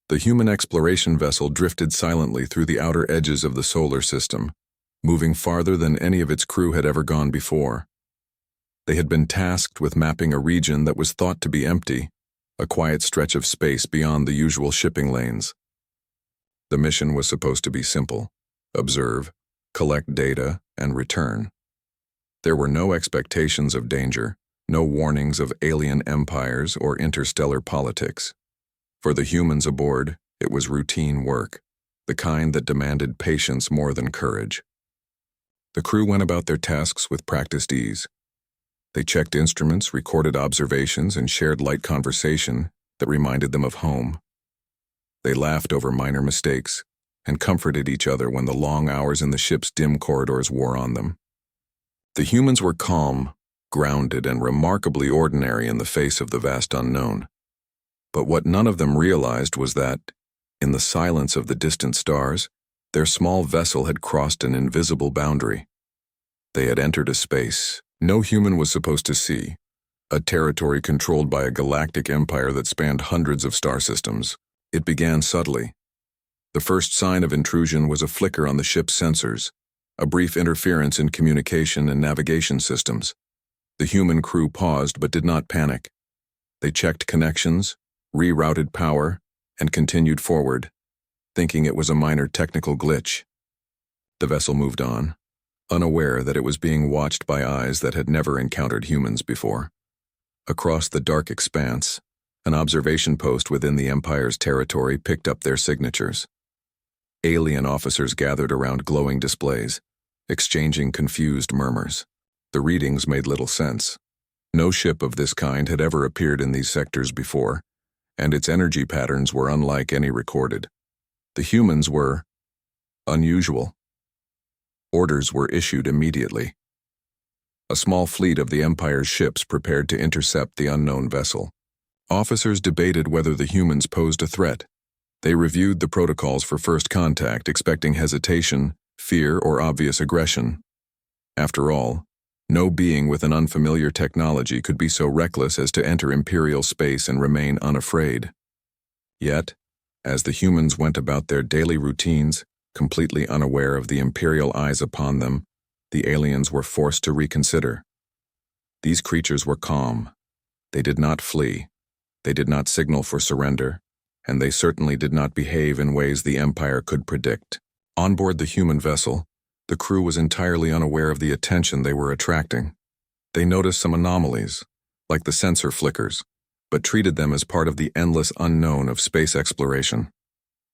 The human exploration vessel drifted silently through the outer edges of the solar system, moving farther than any of its crew had ever gone before. They had been tasked with mapping a region that was thought to be empty, a quiet stretch of space beyond the usual shipping lanes. The mission was supposed to be simple: observe, collect data, and return. There were no expectations of danger, no warnings of alien empires or interstellar politics. For the humans aboard, it was routine work, the kind that demanded patience more than courage. The crew went about their tasks with practiced ease. They checked instruments, recorded observations, and shared light conversation that reminded them of home. They laughed over minor mistakes and comforted each other when the long hours in the ship's dim corridors wore on them. The humans were calm, grounded, and remarkably ordinary in the face of the vast unknown. But what none of them realized was that, in the silence of the distant stars, their small vessel had crossed an invisible boundary. They had entered a space no human was supposed to see, a territory controlled by a galactic empire that spanned hundreds of star systems. It began subtly. The first sign of intrusion was a flicker on the ship's sensors, a brief interference in communication and navigation systems. The human crew paused but did not panic. They checked connections, rerouted power, and continued forward, thinking it was a minor technical glitch. The vessel moved on, unaware that it was being watched by eyes that had never encountered humans before. Across the dark expanse, an observation post within the Empire's territory picked up their signatures. Alien officers gathered around glowing displays, exchanging confused murmurs. The readings made little sense. No ship of this kind had ever appeared in these sectors before, and its energy patterns were unlike any recorded. The humans were unusual. Orders were issued immediately. A small fleet of the Empire's ships prepared to intercept the unknown vessel. Officers debated whether the humans posed a threat. They reviewed the protocols for first contact, expecting hesitation, fear, or obvious aggression. After all, no being with an unfamiliar technology could be so reckless as to enter Imperial space and remain unafraid. Yet, as the humans went about their daily routines, completely unaware of the Imperial eyes upon them, the aliens were forced to reconsider. These creatures were calm. They did not flee. They did not signal for surrender, and they certainly did not behave in ways the Empire could predict. On board the human vessel, the crew was entirely unaware of the attention they were attracting. They noticed some anomalies, like the sensor flickers, but treated them as part of the endless unknown of space exploration.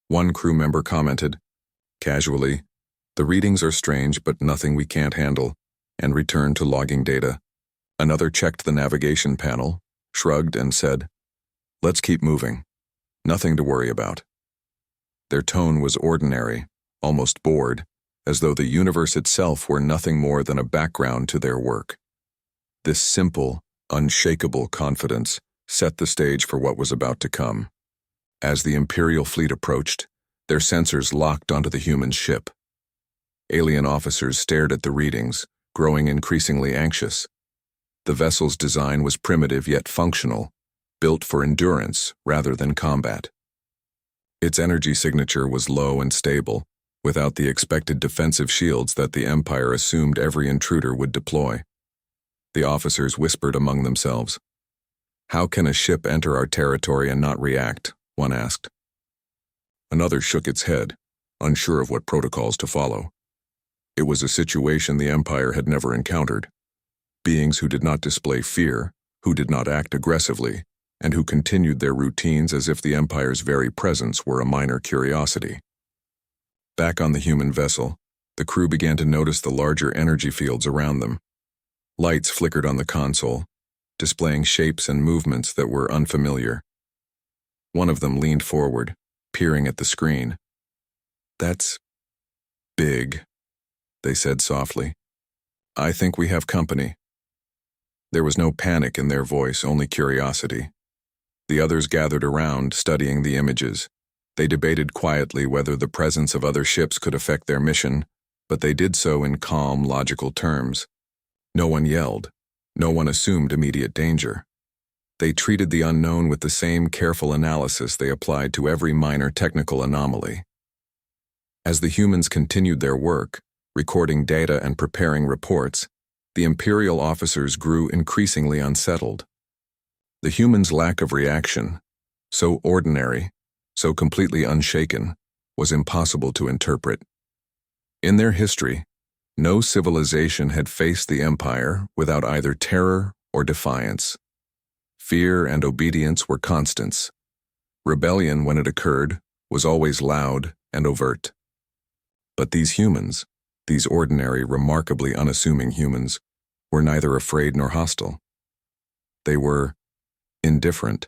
One crew member commented, casually, "The readings are strange, but nothing we can't handle," and returned to logging data. Another checked the navigation panel, shrugged, and said, "Let's keep moving. Nothing to worry about." Their tone was ordinary, almost bored, as though the universe itself were nothing more than a background to their work. This simple, unshakable confidence set the stage for what was about to come. As the Imperial fleet approached, their sensors locked onto the human ship. Alien officers stared at the readings, growing increasingly anxious. The vessel's design was primitive yet functional, built for endurance rather than combat. Its energy signature was low and stable, without the expected defensive shields that the Empire assumed every intruder would deploy. The officers whispered among themselves. "How can a ship enter our territory and not react?" one asked. Another shook its head, unsure of what protocols to follow. It was a situation the Empire had never encountered. Beings who did not display fear, who did not act aggressively, and who continued their routines as if the Empire's very presence were a minor curiosity. Back on the human vessel, the crew began to notice the larger energy fields around them. Lights flickered on the console, displaying shapes and movements that were unfamiliar. One of them leaned forward, peering at the screen. "That's big," they said softly. "I think we have company." There was no panic in their voice, only curiosity. The others gathered around, studying the images. They debated quietly whether the presence of other ships could affect their mission, but they did so in calm, logical terms. No one yelled. No one assumed immediate danger. They treated the unknown with the same careful analysis they applied to every minor technical anomaly. As the humans continued their work, recording data and preparing reports, the Imperial officers grew increasingly unsettled. The humans' lack of reaction, so ordinary, so completely unshaken, was impossible to interpret. In their history, no civilization had faced the Empire without either terror or defiance. Fear and obedience were constants. Rebellion, when it occurred, was always loud and overt. But these humans, these ordinary, remarkably unassuming humans, were neither afraid nor hostile. They were indifferent,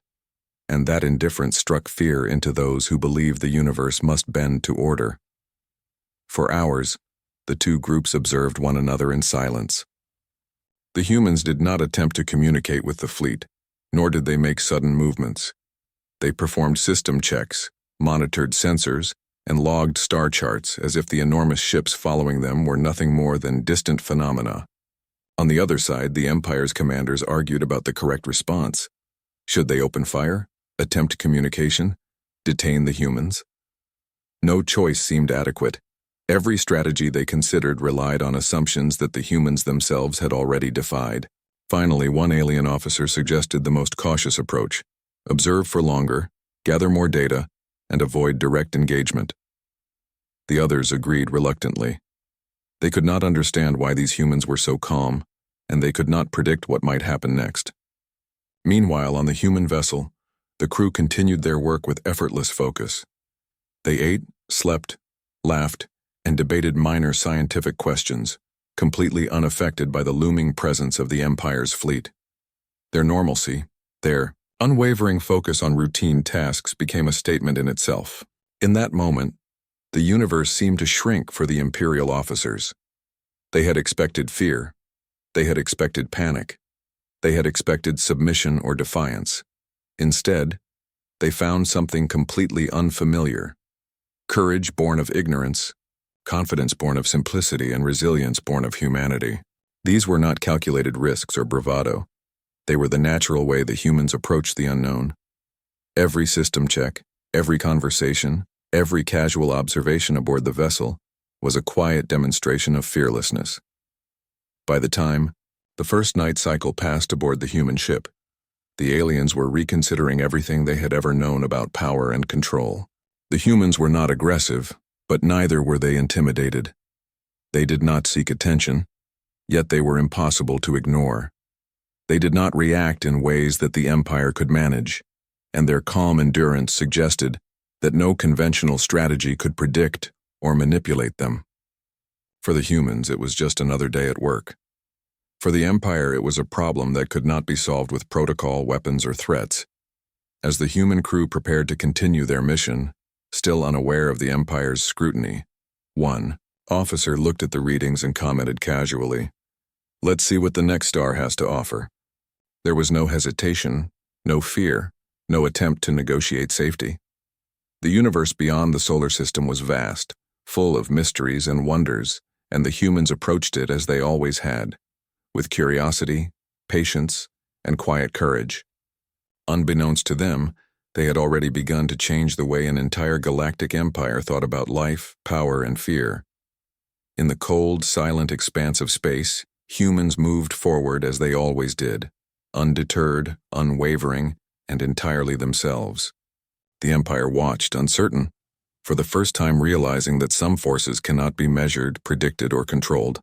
and that indifference struck fear into those who believed the universe must bend to order. For hours, the two groups observed one another in silence. The humans did not attempt to communicate with the fleet, nor did they make sudden movements. They performed system checks, monitored sensors, and logged star charts as if the enormous ships following them were nothing more than distant phenomena. On the other side, the Empire's commanders argued about the correct response. Should they open fire, attempt communication, detain the humans? No choice seemed adequate. Every strategy they considered relied on assumptions that the humans themselves had already defied. Finally, one alien officer suggested the most cautious approach: observe for longer, gather more data, and avoid direct engagement. The others agreed reluctantly. They could not understand why these humans were so calm, and they could not predict what might happen next. Meanwhile, on the human vessel, the crew continued their work with effortless focus. They ate, slept, laughed, and debated minor scientific questions, completely unaffected by the looming presence of the Empire's fleet. Their normalcy, their unwavering focus on routine tasks became a statement in itself. In that moment, the universe seemed to shrink for the Imperial officers. They had expected fear. They had expected panic. They had expected submission or defiance. Instead, they found something completely unfamiliar: courage born of ignorance, confidence born of simplicity, and resilience born of humanity. These were not calculated risks or bravado. They were the natural way the humans approached the unknown. Every system check, every conversation, every casual observation aboard the vessel was a quiet demonstration of fearlessness. By the time the first night cycle passed aboard the human ship, the aliens were reconsidering everything they had ever known about power and control. The humans were not aggressive, but neither were they intimidated. They did not seek attention, yet they were impossible to ignore. They did not react in ways that the Empire could manage, and their calm endurance suggested that no conventional strategy could predict or manipulate them. For the humans, it was just another day at work. For the Empire, it was a problem that could not be solved with protocol, weapons, or threats. As the human crew prepared to continue their mission, still unaware of the Empire's scrutiny, one officer looked at the readings and commented casually, "Let's see what the next star has to offer." There was no hesitation, no fear, no attempt to negotiate safety. The universe beyond the solar system was vast, full of mysteries and wonders, and the humans approached it as they always had, with curiosity, patience, and quiet courage. Unbeknownst to them, they had already begun to change the way an entire galactic empire thought about life, power, and fear. In the cold, silent expanse of space, humans moved forward as they always did, undeterred, unwavering, and entirely themselves. The Empire watched, uncertain, for the first time realizing that some forces cannot be measured, predicted, or controlled.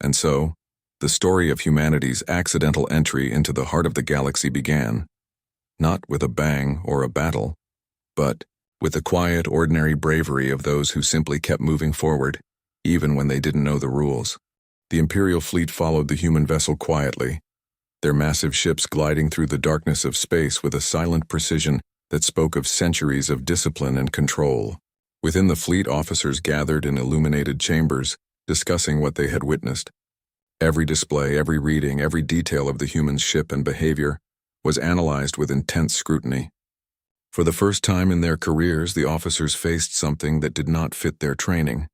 And so, the story of humanity's accidental entry into the heart of the galaxy began, not with a bang or a battle, but with the quiet, ordinary bravery of those who simply kept moving forward, even when they didn't know the rules. The Imperial fleet followed the human vessel quietly, their massive ships gliding through the darkness of space with a silent precision that spoke of centuries of discipline and control. Within the fleet, officers gathered in illuminated chambers, discussing what they had witnessed. Every display, every reading, every detail of the human ship and behavior was analyzed with intense scrutiny. For the first time in their careers, the officers faced something that did not fit their training.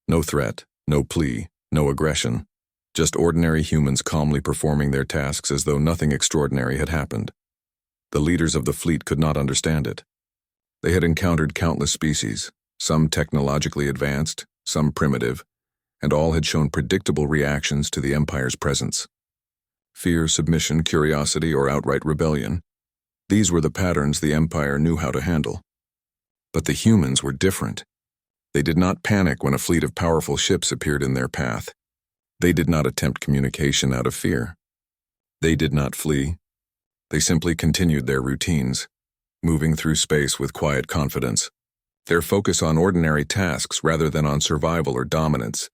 No threat, no plea, no aggression. Just ordinary humans calmly performing their tasks as though nothing extraordinary had happened. The leaders of the fleet could not understand it. They had encountered countless species, some technologically advanced, some primitive, and all had shown predictable reactions to the Empire's presence. Fear, submission, curiosity, or outright rebellion. These were the patterns the Empire knew how to handle. But the humans were different. They did not panic when a fleet of powerful ships appeared in their path. They did not attempt communication out of fear. They did not flee. They simply continued their routines, moving through space with quiet confidence, their focus on ordinary tasks rather than on survival or dominance.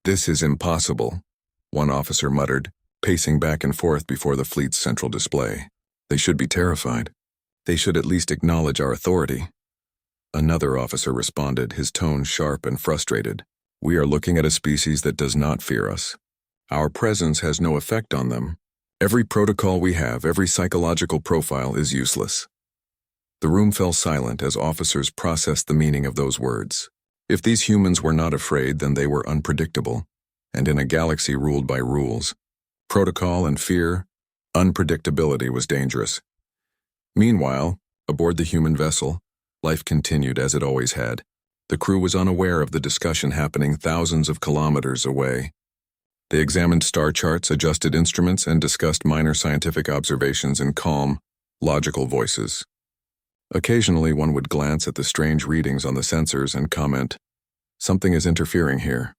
"This is impossible," one officer muttered, pacing back and forth before the fleet's central display. "They should be terrified. They should at least acknowledge our authority." Another officer responded, his tone sharp and frustrated. "We are looking at a species that does not fear us. Our presence has no effect on them. Every protocol we have, every psychological profile is useless." The room fell silent as officers processed the meaning of those words. If these humans were not afraid, then they were unpredictable, and in a galaxy ruled by rules, protocol and fear, unpredictability was dangerous. Meanwhile, aboard the human vessel, life continued as it always had. The crew was unaware of the discussion happening thousands of kilometers away. They examined star charts, adjusted instruments, and discussed minor scientific observations in calm, logical voices. Occasionally, one would glance at the strange readings on the sensors and comment, "Something is interfering here.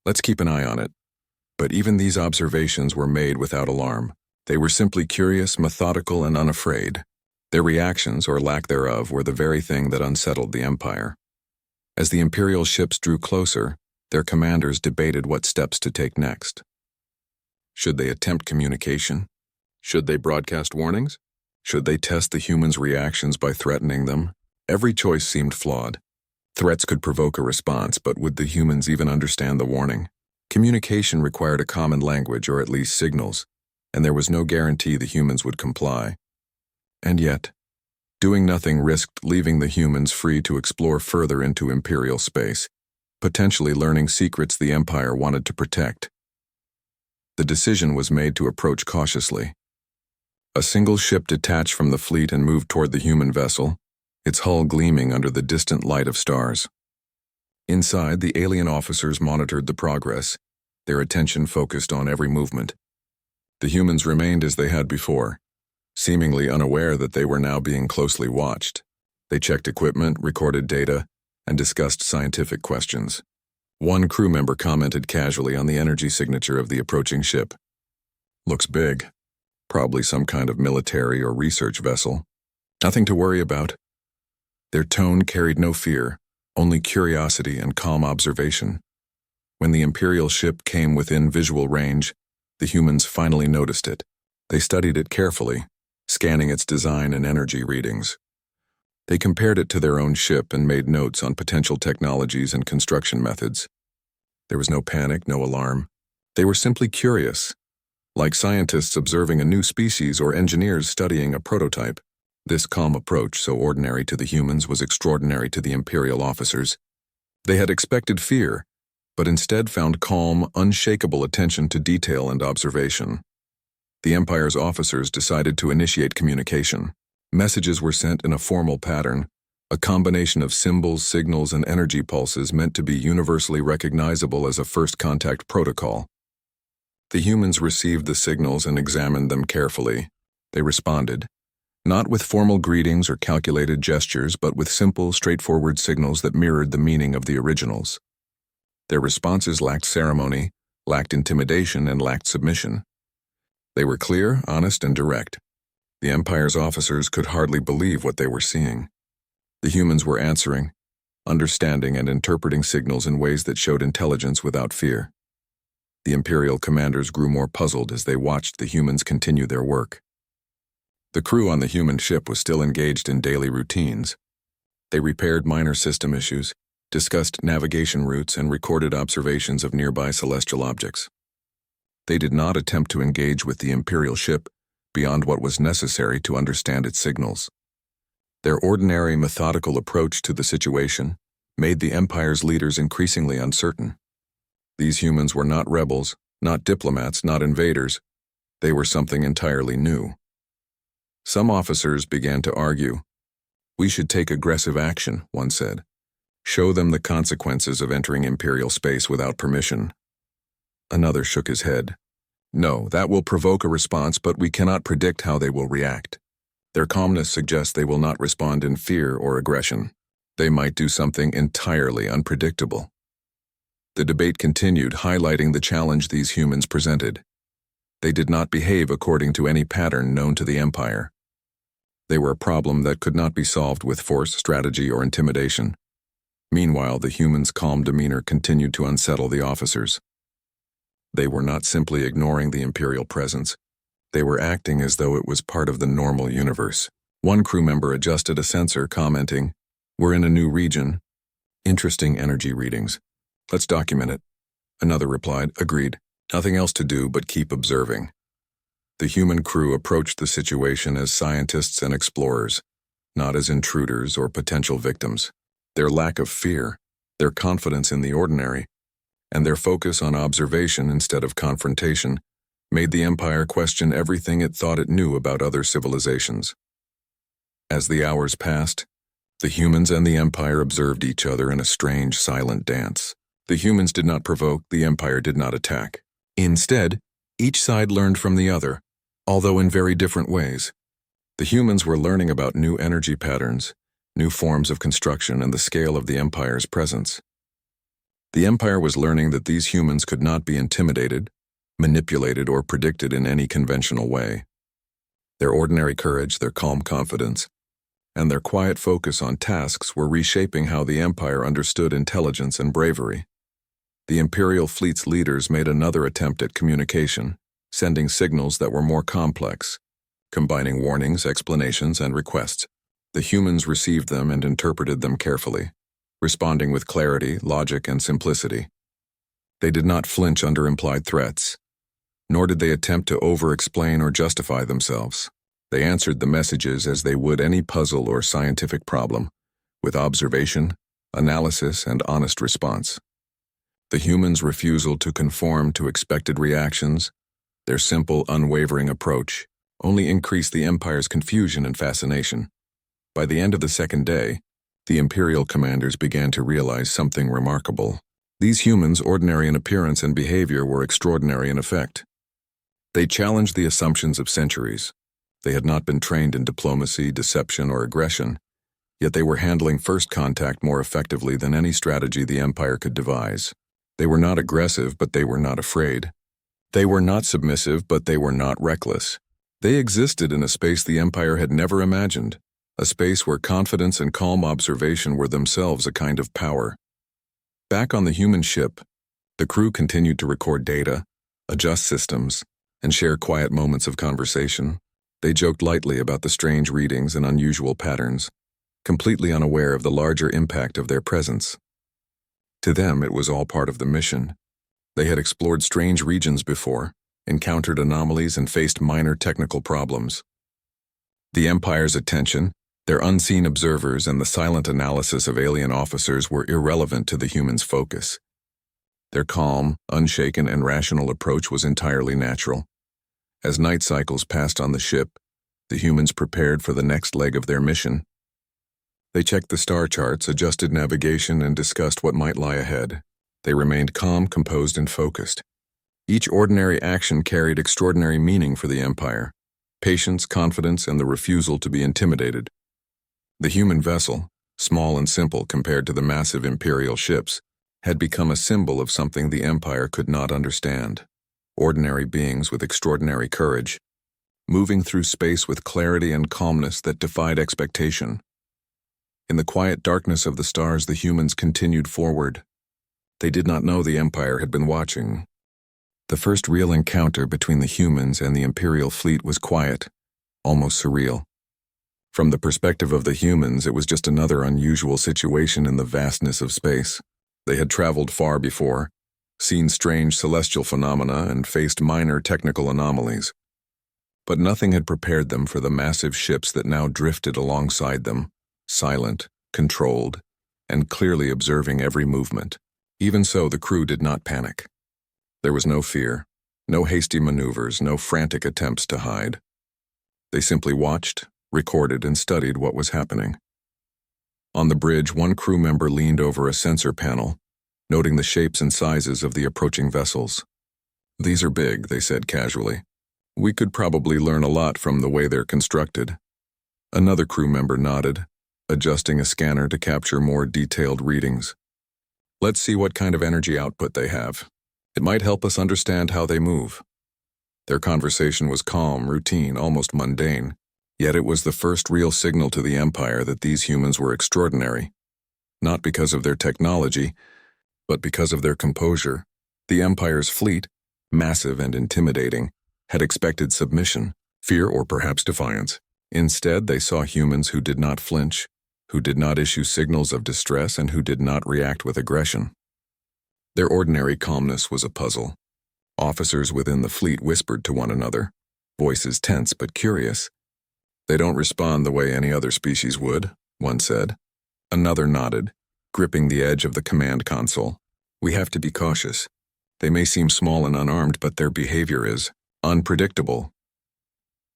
Let's keep an eye on it." But even these observations were made without alarm. They were simply curious, methodical, and unafraid. Their reactions, or lack thereof, were the very thing that unsettled the Empire. As the Imperial ships drew closer, their commanders debated what steps to take next. Should they attempt communication? Should they broadcast warnings? Should they test the humans' reactions by threatening them? Every choice seemed flawed. Threats could provoke a response, but would the humans even understand the warning? Communication required a common language, or at least signals, and there was no guarantee the humans would comply. And yet, doing nothing risked leaving the humans free to explore further into Imperial space, potentially learning secrets the Empire wanted to protect. The decision was made to approach cautiously. A single ship detached from the fleet and moved toward the human vessel, its hull gleaming under the distant light of stars. Inside, the alien officers monitored the progress, their attention focused on every movement. The humans remained as they had before, seemingly unaware that they were now being closely watched. They checked equipment, recorded data, and discussed scientific questions. One crew member commented casually on the energy signature of the approaching ship. "Looks big. Probably some kind of military or research vessel. Nothing to worry about." Their tone carried no fear, only curiosity and calm observation. When the Imperial ship came within visual range, the humans finally noticed it. They studied it carefully, scanning its design and energy readings. They compared it to their own ship and made notes on potential technologies and construction methods. There was no panic, no alarm. They were simply curious, like scientists observing a new species or engineers studying a prototype. This calm approach, so ordinary to the humans, was extraordinary to the Imperial officers. They had expected fear, but instead found calm, unshakable attention to detail and observation. The Empire's officers decided to initiate communication. Messages were sent in a formal pattern, a combination of symbols, signals, and energy pulses meant to be universally recognizable as a first contact protocol. The humans received the signals and examined them carefully. They responded, not with formal greetings or calculated gestures, but with simple, straightforward signals that mirrored the meaning of the originals. Their responses lacked ceremony, lacked intimidation, and lacked submission. They were clear, honest, and direct. The Empire's officers could hardly believe what they were seeing. The humans were answering, understanding, and interpreting signals in ways that showed intelligence without fear. The Imperial commanders grew more puzzled as they watched the humans continue their work. The crew on the human ship was still engaged in daily routines. They repaired minor system issues, discussed navigation routes, and recorded observations of nearby celestial objects. They did not attempt to engage with the Imperial ship beyond what was necessary to understand its signals. Their ordinary, methodical approach to the situation made the Empire's leaders increasingly uncertain. These humans were not rebels, not diplomats, not invaders. They were something entirely new. Some officers began to argue. "We should take aggressive action," one said. "Show them the consequences of entering Imperial space without permission." Another shook his head. "No, that will provoke a response, but we cannot predict how they will react. Their calmness suggests they will not respond in fear or aggression. They might do something entirely unpredictable." The debate continued, highlighting the challenge these humans presented. They did not behave according to any pattern known to the Empire. They were a problem that could not be solved with force, strategy, or intimidation. Meanwhile, the humans' calm demeanor continued to unsettle the officers. They were not simply ignoring the Imperial presence. They were acting as though it was part of the normal universe. One crew member adjusted a sensor, commenting, "We're in a new region. Interesting energy readings. Let's document it." Another replied, "Agreed. Nothing else to do but keep observing." The human crew approached the situation as scientists and explorers, not as intruders or potential victims. Their lack of fear, their confidence in the ordinary, and their focus on observation instead of confrontation made the Empire question everything it thought it knew about other civilizations. As the hours passed, the humans and the Empire observed each other in a strange, silent dance. The humans did not provoke, the Empire did not attack. Instead, each side learned from the other, although in very different ways. The humans were learning about new energy patterns, new forms of construction, and the scale of the Empire's presence. The Empire was learning that these humans could not be intimidated, manipulated, or predicted in any conventional way. Their ordinary courage, their calm confidence, and their quiet focus on tasks were reshaping how the Empire understood intelligence and bravery. The Imperial fleet's leaders made another attempt at communication, sending signals that were more complex, combining warnings, explanations, and requests. The humans received them and interpreted them carefully, responding with clarity, logic, and simplicity. They did not flinch under implied threats, nor did they attempt to over-explain or justify themselves. They answered the messages as they would any puzzle or scientific problem, with observation, analysis, and honest response. The humans' refusal to conform to expected reactions, their simple, unwavering approach, only increased the Empire's confusion and fascination. By the end of the second day, the Imperial commanders began to realize something remarkable. These humans, ordinary in appearance and behavior, were extraordinary in effect. They challenged the assumptions of centuries. They had not been trained in diplomacy, deception, or aggression, yet they were handling first contact more effectively than any strategy the Empire could devise. They were not aggressive, but they were not afraid. They were not submissive, but they were not reckless. They existed in a space the Empire had never imagined, a space where confidence and calm observation were themselves a kind of power. Back on the human ship, the crew continued to record data, adjust systems, and share quiet moments of conversation. They joked lightly about the strange readings and unusual patterns, completely unaware of the larger impact of their presence. To them, it was all part of the mission. They had explored strange regions before, encountered anomalies, and faced minor technical problems. The Empire's attention, their unseen observers, and the silent analysis of alien officers were irrelevant to the humans' focus. Their calm, unshaken, and rational approach was entirely natural. As night cycles passed on the ship, the humans prepared for the next leg of their mission. They checked the star charts, adjusted navigation, and discussed what might lie ahead. They remained calm, composed, and focused. Each ordinary action carried extraordinary meaning for the Empire: patience, confidence, and the refusal to be intimidated. The human vessel, small and simple compared to the massive Imperial ships, had become a symbol of something the Empire could not understand. Ordinary beings with extraordinary courage, moving through space with clarity and calmness that defied expectation. In the quiet darkness of the stars, the humans continued forward. They did not know the Empire had been watching. The first real encounter between the humans and the Imperial fleet was quiet, almost surreal. From the perspective of the humans, it was just another unusual situation in the vastness of space. They had traveled far before, seen strange celestial phenomena, and faced minor technical anomalies. But nothing had prepared them for the massive ships that now drifted alongside them, silent, controlled, and clearly observing every movement. Even so, the crew did not panic. There was no fear, no hasty maneuvers, no frantic attempts to hide. They simply watched, recorded, and studied what was happening. On the bridge, one crew member leaned over a sensor panel, noting the shapes and sizes of the approaching vessels. "These are big," they said casually. "We could probably learn a lot from the way they're constructed." Another crew member nodded, adjusting a scanner to capture more detailed readings. "Let's see what kind of energy output they have. It might help us understand how they move." Their conversation was calm, routine, almost mundane, yet it was the first real signal to the Empire that these humans were extraordinary. Not because of their technology, but because of their composure. The Empire's fleet, massive and intimidating, had expected submission, fear, or perhaps defiance. Instead, they saw humans who did not flinch, who did not issue signals of distress, and who did not react with aggression. Their ordinary calmness was a puzzle. Officers within the fleet whispered to one another, voices tense but curious. "They don't respond the way any other species would," one said. Another nodded, gripping the edge of the command console. "We have to be cautious. They may seem small and unarmed, but their behavior is unpredictable."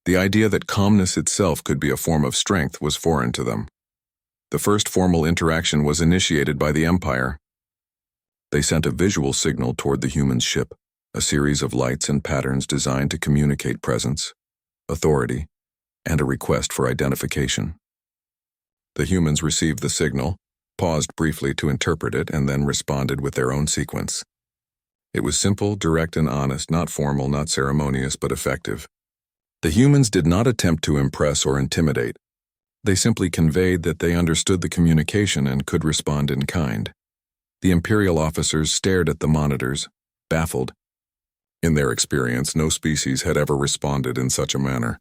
The idea that calmness itself could be a form of strength was foreign to them. The first formal interaction was initiated by the Empire. They sent a visual signal toward the human's ship, a series of lights and patterns designed to communicate presence, authority, and a request for identification. The humans received the signal, paused briefly to interpret it, and then responded with their own sequence. It was simple, direct, and honest, not formal, not ceremonious, but effective. The humans did not attempt to impress or intimidate. They simply conveyed that they understood the communication and could respond in kind. The Imperial officers stared at the monitors, baffled. In their experience, no species had ever responded in such a manner.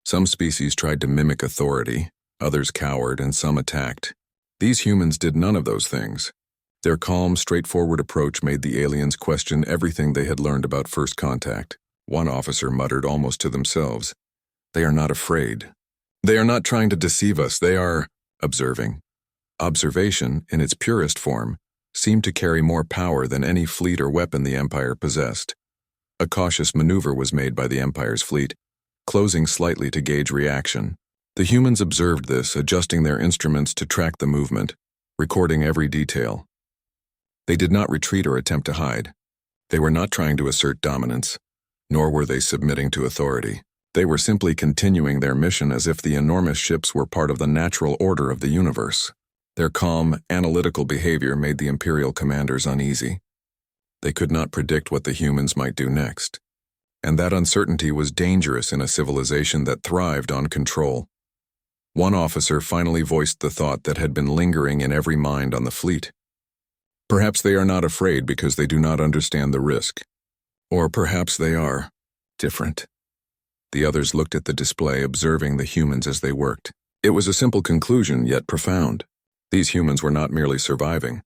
Some species tried to mimic authority, others cowered, and some attacked. These humans did none of those things. Their calm, straightforward approach made the aliens question everything they had learned about first contact. One officer muttered almost to themselves, "They are not afraid. They are not trying to deceive us. They are observing." Observation, in its purest form, seemed to carry more power than any fleet or weapon the Empire possessed. A cautious maneuver was made by the Empire's fleet, closing slightly to gauge reaction. The humans observed this, adjusting their instruments to track the movement, recording every detail. They did not retreat or attempt to hide. They were not trying to assert dominance, nor were they submitting to authority. They were simply continuing their mission as if the enormous ships were part of the natural order of the universe. Their calm, analytical behavior made the Imperial commanders uneasy. They could not predict what the humans might do next, and that uncertainty was dangerous in a civilization that thrived on control. One officer finally voiced the thought that had been lingering in every mind on the fleet. "Perhaps they are not afraid because they do not understand the risk. Or perhaps they are different." The others looked at the display, observing the humans as they worked. It was a simple conclusion, yet profound. These humans were not merely surviving.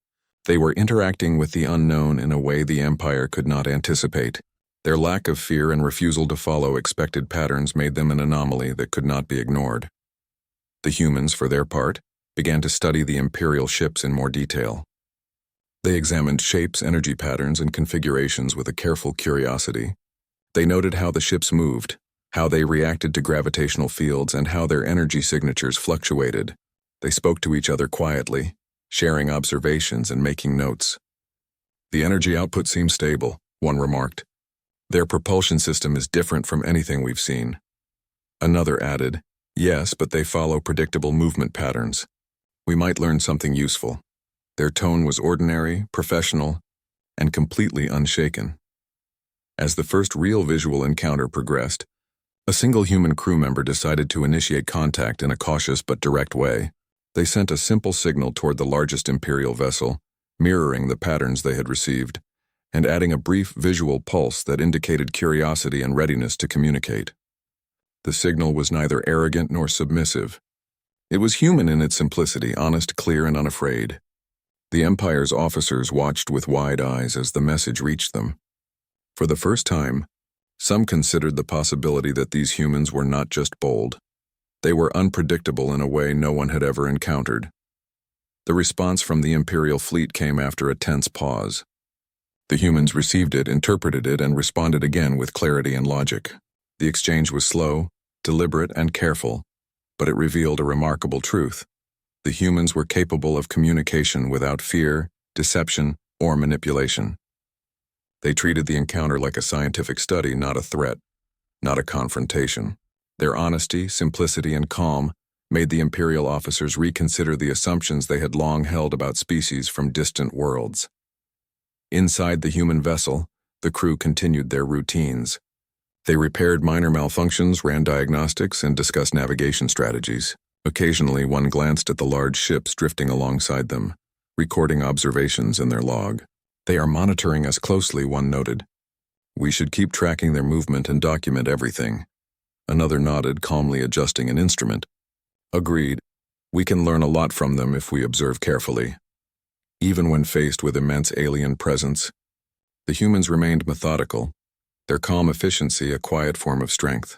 They were interacting with the unknown in a way the Empire could not anticipate. Their lack of fear and refusal to follow expected patterns made them an anomaly that could not be ignored. The humans, for their part, began to study the Imperial ships in more detail. They examined shapes, energy patterns, and configurations with a careful curiosity. They noted how the ships moved, how they reacted to gravitational fields, and how their energy signatures fluctuated. They spoke to each other quietly, sharing observations and making notes. "The energy output seems stable," one remarked. "Their propulsion system is different from anything we've seen." Another added, "Yes, but they follow predictable movement patterns. We might learn something useful." Their tone was ordinary, professional, and completely unshaken. As the first real visual encounter progressed, a single human crew member decided to initiate contact in a cautious but direct way. They sent a simple signal toward the largest Imperial vessel, mirroring the patterns they had received, and adding a brief visual pulse that indicated curiosity and readiness to communicate. The signal was neither arrogant nor submissive. It was human in its simplicity, honest, clear, and unafraid. The Empire's officers watched with wide eyes as the message reached them. For the first time, some considered the possibility that these humans were not just bold. They were unpredictable in a way no one had ever encountered. The response from the Imperial fleet came after a tense pause. The humans received it, interpreted it, and responded again with clarity and logic. The exchange was slow, deliberate and careful, but it revealed a remarkable truth. The humans were capable of communication without fear, deception, or manipulation. They treated the encounter like a scientific study, not a threat, not a confrontation. Their honesty, simplicity, and calm made the Imperial officers reconsider the assumptions they had long held about species from distant worlds. Inside the human vessel, the crew continued their routines. They repaired minor malfunctions, ran diagnostics, and discussed navigation strategies. Occasionally, one glanced at the large ships drifting alongside them, recording observations in their log. "They are monitoring us closely," one noted. "We should keep tracking their movement and document everything." Another nodded, calmly adjusting an instrument. "Agreed. We can learn a lot from them if we observe carefully." Even when faced with immense alien presence, the humans remained methodical, their calm efficiency a quiet form of strength.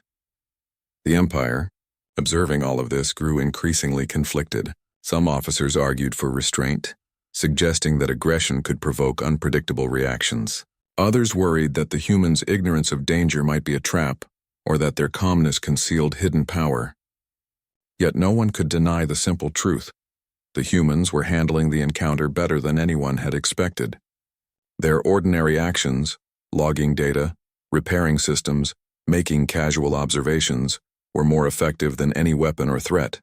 The Empire, observing all of this, grew increasingly conflicted. Some officers argued for restraint, suggesting that aggression could provoke unpredictable reactions. Others worried that the humans' ignorance of danger might be a trap, or that their calmness concealed hidden power. Yet no one could deny the simple truth. The humans were handling the encounter better than anyone had expected. Their ordinary actions, logging data, repairing systems, making casual observations, were more effective than any weapon or threat.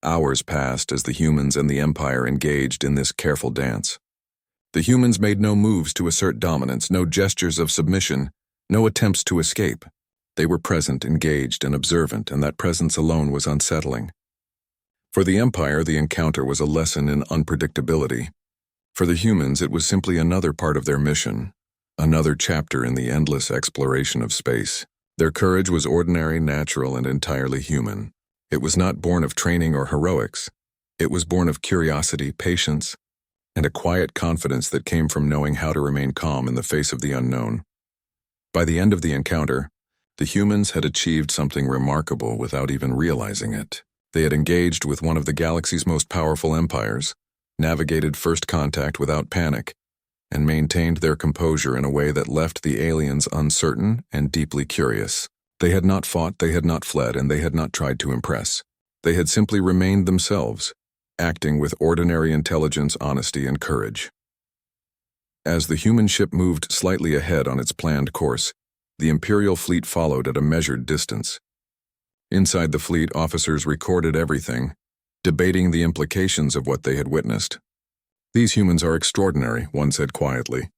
Hours passed as the humans and the Empire engaged in this careful dance. The humans made no moves to assert dominance, no gestures of submission, no attempts to escape. They were present, engaged, and observant, and that presence alone was unsettling. For the Empire, the encounter was a lesson in unpredictability. For the humans, it was simply another part of their mission, another chapter in the endless exploration of space. Their courage was ordinary, natural, and entirely human. It was not born of training or heroics. It was born of curiosity, patience, and a quiet confidence that came from knowing how to remain calm in the face of the unknown. By the end of the encounter, the humans had achieved something remarkable without even realizing it. They had engaged with one of the galaxy's most powerful empires, navigated first contact without panic, and maintained their composure in a way that left the aliens uncertain and deeply curious. They had not fought, they had not fled, and they had not tried to impress. They had simply remained themselves, acting with ordinary intelligence, honesty, and courage. As the human ship moved slightly ahead on its planned course, the Imperial fleet followed at a measured distance. Inside the fleet, officers recorded everything, debating the implications of what they had witnessed. "These humans are extraordinary," one said quietly.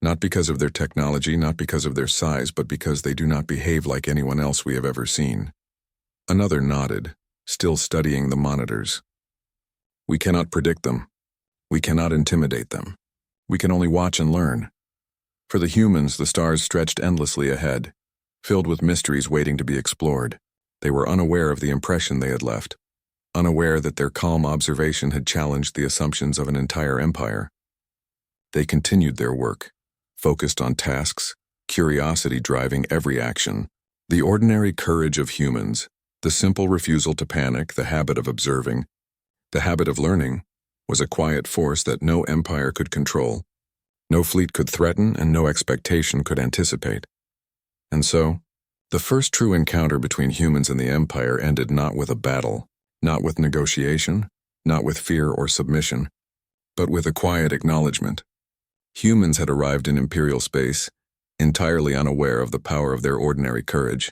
"Not because of their technology, not because of their size, but because they do not behave like anyone else we have ever seen." Another nodded, still studying the monitors. "We cannot predict them. We cannot intimidate them. We can only watch and learn." For the humans, the stars stretched endlessly ahead, filled with mysteries waiting to be explored. They were unaware of the impression they had left, unaware that their calm observation had challenged the assumptions of an entire empire. They continued their work, focused on tasks, curiosity driving every action. The ordinary courage of humans, the simple refusal to panic, the habit of observing, the habit of learning, was a quiet force that no empire could control, no fleet could threaten, and no expectation could anticipate. And so, the first true encounter between humans and the Empire ended not with a battle, not with negotiation, not with fear or submission, but with a quiet acknowledgement. Humans had arrived in Imperial space, entirely unaware of the power of their ordinary courage.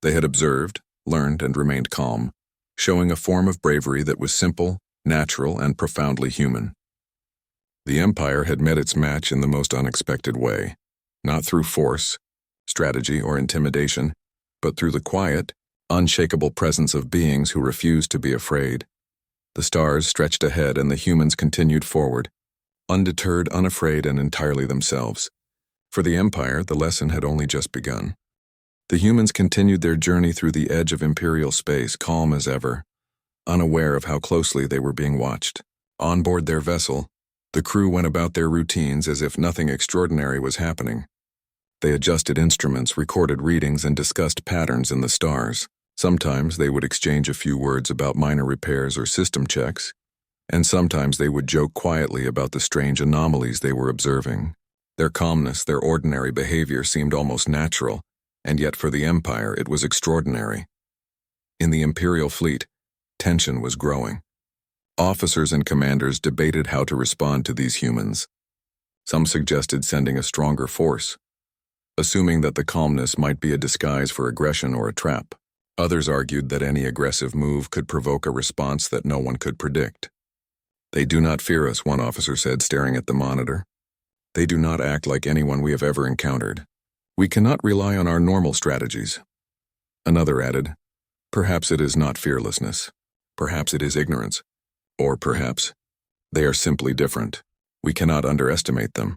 They had observed, learned, and remained calm, showing a form of bravery that was simple, natural, and profoundly human. The Empire had met its match in the most unexpected way, not through force, strategy, or intimidation, but through the quiet, unshakable presence of beings who refused to be afraid. The stars stretched ahead and the humans continued forward, undeterred, unafraid, and entirely themselves. For the Empire, the lesson had only just begun. The humans continued their journey through the edge of Imperial space, calm as ever, unaware of how closely they were being watched. On board their vessel, the crew went about their routines as if nothing extraordinary was happening. They adjusted instruments, recorded readings, and discussed patterns in the stars. Sometimes they would exchange a few words about minor repairs or system checks, and sometimes they would joke quietly about the strange anomalies they were observing. Their calmness, their ordinary behavior seemed almost natural, And yet for the Empire it was extraordinary. In the Imperial fleet, tension was growing. Officers and commanders debated how to respond to these humans. Some suggested sending a stronger force, assuming that the calmness might be a disguise for aggression or a trap. Others argued that any aggressive move could provoke a response that no one could predict. "They do not fear us," one officer said, staring at the monitor. "They do not act like anyone we have ever encountered. We cannot rely on our normal strategies." Another added, "Perhaps it is not fearlessness. Perhaps it is ignorance. Or perhaps they are simply different. We cannot underestimate them."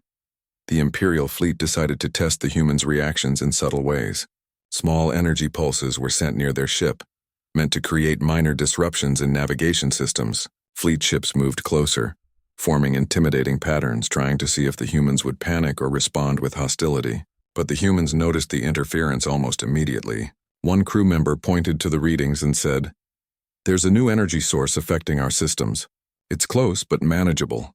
The Imperial fleet decided to test the humans' reactions in subtle ways. Small energy pulses were sent near their ship, meant to create minor disruptions in navigation systems. Fleet ships moved closer, forming intimidating patterns, trying to see if the humans would panic or respond with hostility. But the humans noticed the interference almost immediately. One crew member pointed to the readings and said, "There's a new energy source affecting our systems. It's close but manageable."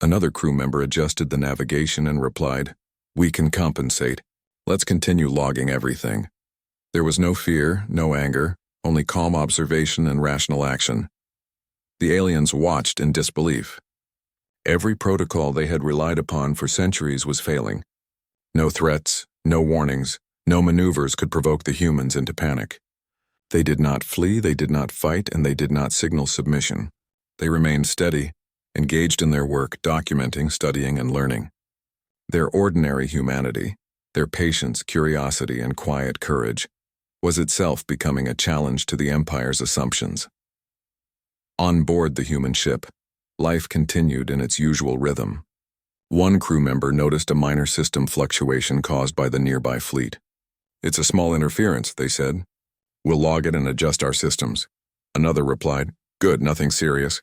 Another crew member adjusted the navigation and replied, "We can compensate. Let's continue logging everything." There was no fear, no anger, only calm observation and rational action. The aliens watched in disbelief. Every protocol they had relied upon for centuries was failing. No threats, no warnings, no maneuvers could provoke the humans into panic. They did not flee, they did not fight, and they did not signal submission. They remained steady, engaged in their work, documenting, studying, and learning. Their ordinary humanity, their patience, curiosity, and quiet courage, was itself becoming a challenge to the Empire's assumptions. On board the human ship, life continued in its usual rhythm. One crew member noticed a minor system fluctuation caused by the nearby fleet. "It's a small interference," they said. "We'll log it and adjust our systems." Another replied, "Good, nothing serious.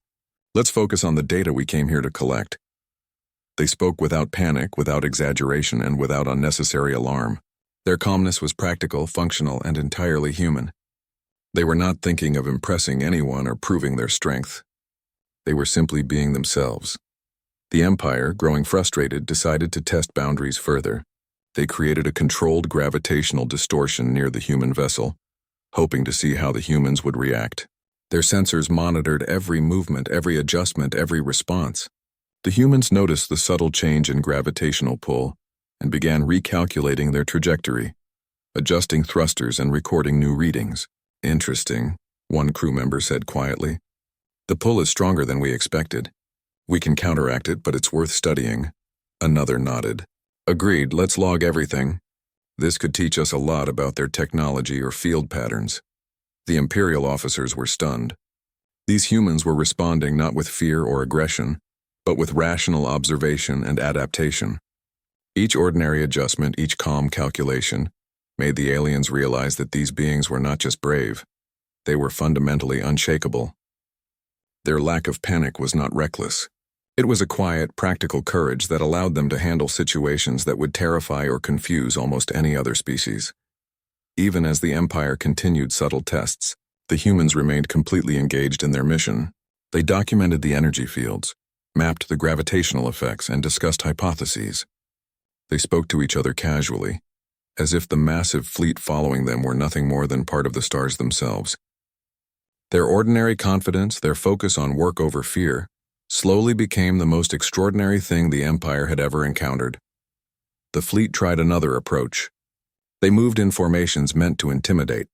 Let's focus on the data we came here to collect." They spoke without panic, without exaggeration, and without unnecessary alarm. Their calmness was practical, functional, and entirely human. They were not thinking of impressing anyone or proving their strength. They were simply being themselves. The Empire, growing frustrated, decided to test boundaries further. They created a controlled gravitational distortion near the human vessel, hoping to see how the humans would react. Their sensors monitored every movement, every adjustment, every response. The humans noticed the subtle change in gravitational pull and began recalculating their trajectory, adjusting thrusters and recording new readings. "Interesting," one crew member said quietly. "The pull is stronger than we expected. We can counteract it, but it's worth studying." Another nodded. "Agreed, let's log everything. This could teach us a lot about their technology or field patterns." The Imperial officers were stunned. These humans were responding not with fear or aggression, but with rational observation and adaptation. Each ordinary adjustment, each calm calculation, made the aliens realize that these beings were not just brave, they were fundamentally unshakable. Their lack of panic was not reckless. It was a quiet, practical courage that allowed them to handle situations that would terrify or confuse almost any other species. Even as the Empire continued subtle tests, the humans remained completely engaged in their mission. They documented the energy fields, mapped the gravitational effects, and discussed hypotheses. They spoke to each other casually, as if the massive fleet following them were nothing more than part of the stars themselves. Their ordinary confidence, their focus on work over fear, slowly became the most extraordinary thing the Empire had ever encountered. The fleet tried another approach. They moved in formations meant to intimidate.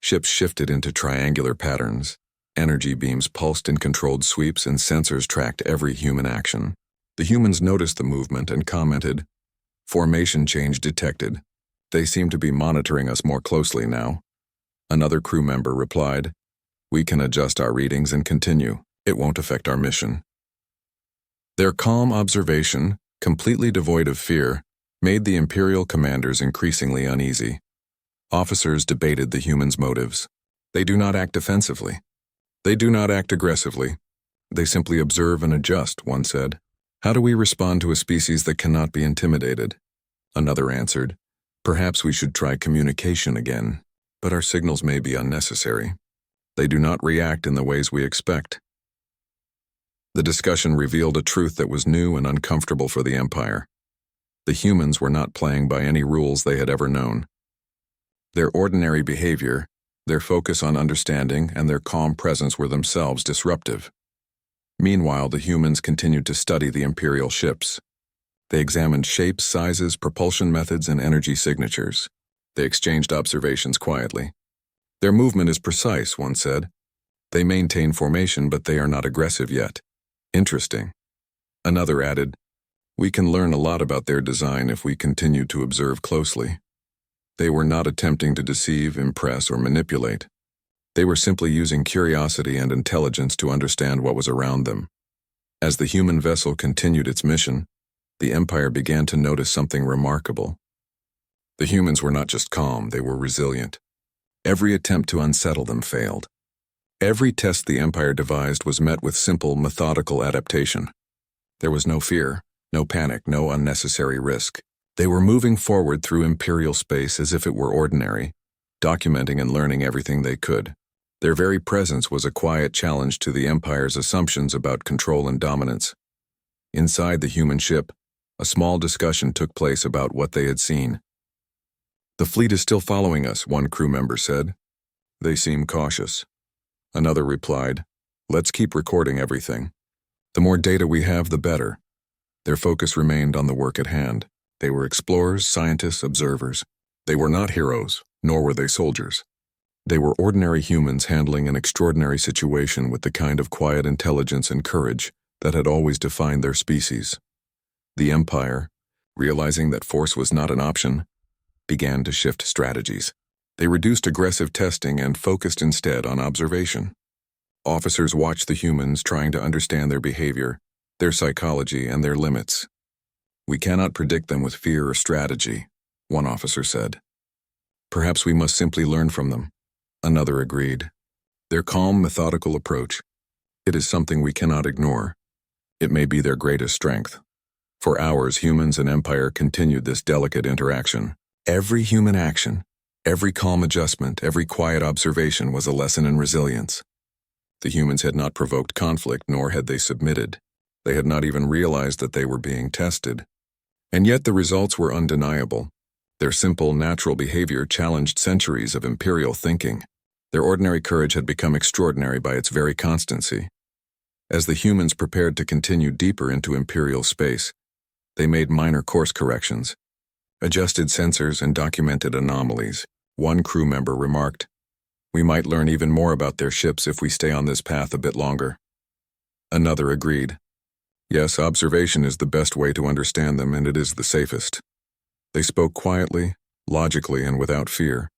Ships shifted into triangular patterns. Energy beams pulsed in controlled sweeps, and sensors tracked every human action. The humans noticed the movement and commented, "Formation change detected. They seem to be monitoring us more closely now." Another crew member replied, "We can adjust our readings and continue. It won't affect our mission." Their calm observation, completely devoid of fear, made the Imperial commanders increasingly uneasy. Officers debated the humans' motives. They do not act defensively. They do not act aggressively. They simply observe and adjust, one said. "How do we respond to a species that cannot be intimidated?" Another answered, "Perhaps we should try communication again, but our signals may be unnecessary. They do not react in the ways we expect." The discussion revealed a truth that was new and uncomfortable for the Empire. The humans were not playing by any rules they had ever known. Their ordinary behavior, their focus on understanding, and their calm presence were themselves disruptive. Meanwhile, the humans continued to study the Imperial ships. They examined shapes, sizes, propulsion methods, and energy signatures. They exchanged observations quietly. Their movement is precise, one said. They maintain formation, but they are not aggressive yet. Interesting. Another added, we can learn a lot about their design if we continue to observe closely. They were not attempting to deceive, impress, or manipulate. They were simply using curiosity and intelligence to understand what was around them. As the human vessel continued its mission, the Empire began to notice something remarkable. The humans were not just calm, they were resilient. Every attempt to unsettle them failed. Every test the Empire devised was met with simple, methodical adaptation. There was no fear, no panic, no unnecessary risk. They were moving forward through Imperial space as if it were ordinary, documenting and learning everything they could. Their very presence was a quiet challenge to the Empire's assumptions about control and dominance. Inside the human ship, a small discussion took place about what they had seen. The fleet is still following us, one crew member said. They seem cautious. Another replied, let's keep recording everything. The more data we have, the better. Their focus remained on the work at hand. They were explorers, scientists, observers. They were not heroes, nor were they soldiers. They were ordinary humans handling an extraordinary situation with the kind of quiet intelligence and courage that had always defined their species. The Empire, realizing that force was not an option, began to shift strategies. They reduced aggressive testing and focused instead on observation. Officers watched the humans, trying to understand their behavior, their psychology, and their limits. We cannot predict them with fear or strategy, one officer said. Perhaps we must simply learn from them, another agreed. Their calm, methodical approach, it is something we cannot ignore. It may be their greatest strength. For hours, humans and Empire continued this delicate interaction. Every human action, every calm adjustment, every quiet observation was a lesson in resilience. The humans had not provoked conflict, nor had they submitted. They had not even realized that they were being tested. And yet the results were undeniable. Their simple, natural behavior challenged centuries of Imperial thinking. Their ordinary courage had become extraordinary by its very constancy. As the humans prepared to continue deeper into Imperial space, they made minor course corrections, adjusted sensors, and documented anomalies. One crew member remarked, we might learn even more about their ships if we stay on this path a bit longer. Another agreed. Yes, observation is the best way to understand them, and it is the safest. They spoke quietly, logically, and without fear.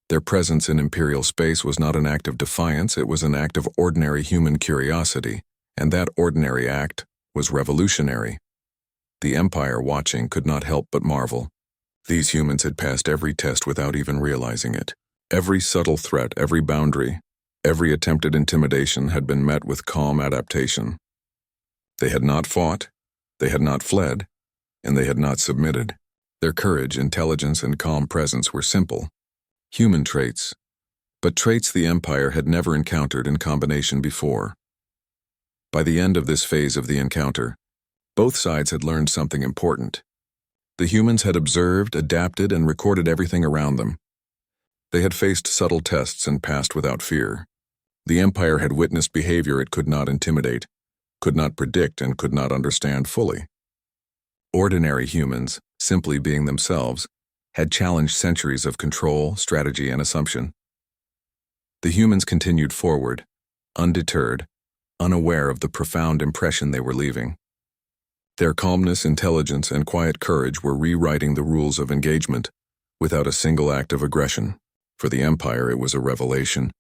Their presence in Imperial space was not an act of defiance, it was an act of ordinary human curiosity, and that ordinary act was revolutionary. The Empire, watching, could not help but marvel. These humans had passed every test without even realizing it. Every subtle threat, every boundary, every attempted intimidation had been met with calm adaptation. They had not fought, they had not fled, and they had not submitted. Their courage, intelligence, and calm presence were simple, human traits, but traits the Empire had never encountered in combination before. By the end of this phase of the encounter, both sides had learned something important. The humans had observed, adapted, and recorded everything around them. They had faced subtle tests and passed without fear. The Empire had witnessed behavior it could not intimidate, could not predict, and could not understand fully. Ordinary humans, simply being themselves, had challenged centuries of control, strategy, and assumption. The humans continued forward, undeterred, unaware of the profound impression they were leaving. Their calmness, intelligence, and quiet courage were rewriting the rules of engagement without a single act of aggression. For the Empire, it was a revelation.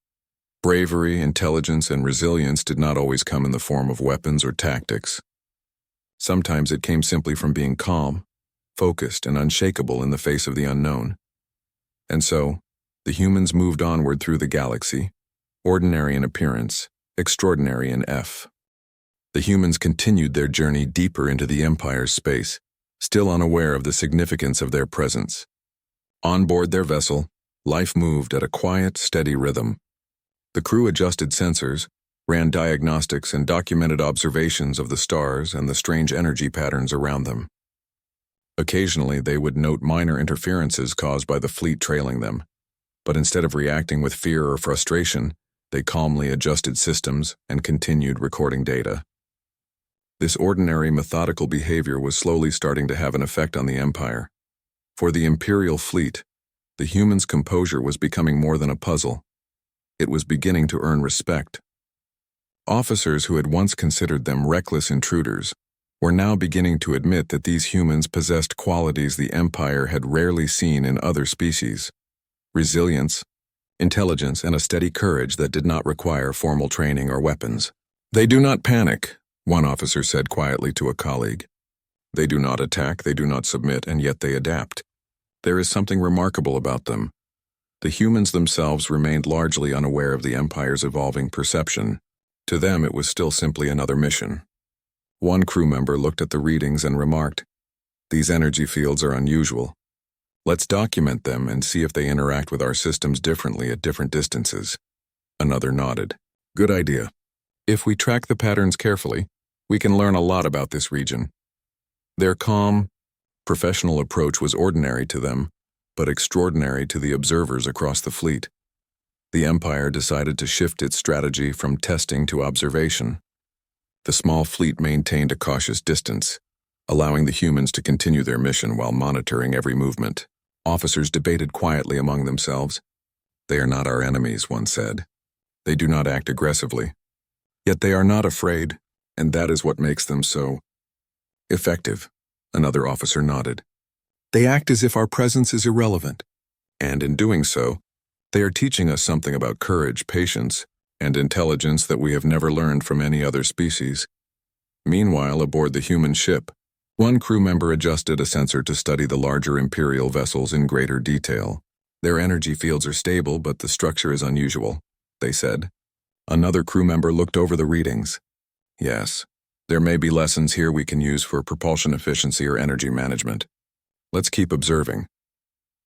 Bravery, intelligence, and resilience did not always come in the form of weapons or tactics. Sometimes it came simply from being calm, focused, and unshakable in the face of the unknown. And so, the humans moved onward through the galaxy, ordinary in appearance, extraordinary in F. The humans continued their journey deeper into the Empire's space, still unaware of the significance of their presence. On board their vessel, life moved at a quiet, steady rhythm. The crew adjusted sensors, ran diagnostics, and documented observations of the stars and the strange energy patterns around them. Occasionally, they would note minor interferences caused by the fleet trailing them. But instead of reacting with fear or frustration, they calmly adjusted systems and continued recording data. This ordinary, methodical behavior was slowly starting to have an effect on the Empire. For the Imperial fleet, the humans' composure was becoming more than a puzzle. It was beginning to earn respect. Officers who had once considered them reckless intruders were now beginning to admit that these humans possessed qualities the Empire had rarely seen in other species: resilience, intelligence, and a steady courage that did not require formal training or weapons. "They do not panic," one officer said quietly to a colleague. "They do not attack, they do not submit, and yet they adapt. There is something remarkable about them." The humans themselves remained largely unaware of the Empire's evolving perception. To them, it was still simply another mission. One crew member looked at the readings and remarked, "These energy fields are unusual. Let's document them and see if they interact with our systems differently at different distances." Another nodded. "Good idea. If we track the patterns carefully, we can learn a lot about this region." Their calm, professional approach was ordinary to them, but extraordinary to the observers across the fleet. The Empire decided to shift its strategy from testing to observation. The small fleet maintained a cautious distance, allowing the humans to continue their mission while monitoring every movement. Officers debated quietly among themselves. "They are not our enemies," one said. "They do not act aggressively. Yet they are not afraid, and that is what makes them so effective." Another officer nodded. "They act as if our presence is irrelevant, and in doing so, they are teaching us something about courage, patience, and intelligence that we have never learned from any other species." Meanwhile, aboard the human ship, one crew member adjusted a sensor to study the larger Imperial vessels in greater detail. "Their energy fields are stable, but the structure is unusual," they said. Another crew member looked over the readings. "Yes, there may be lessons here we can use for propulsion efficiency or energy management. Let's keep observing."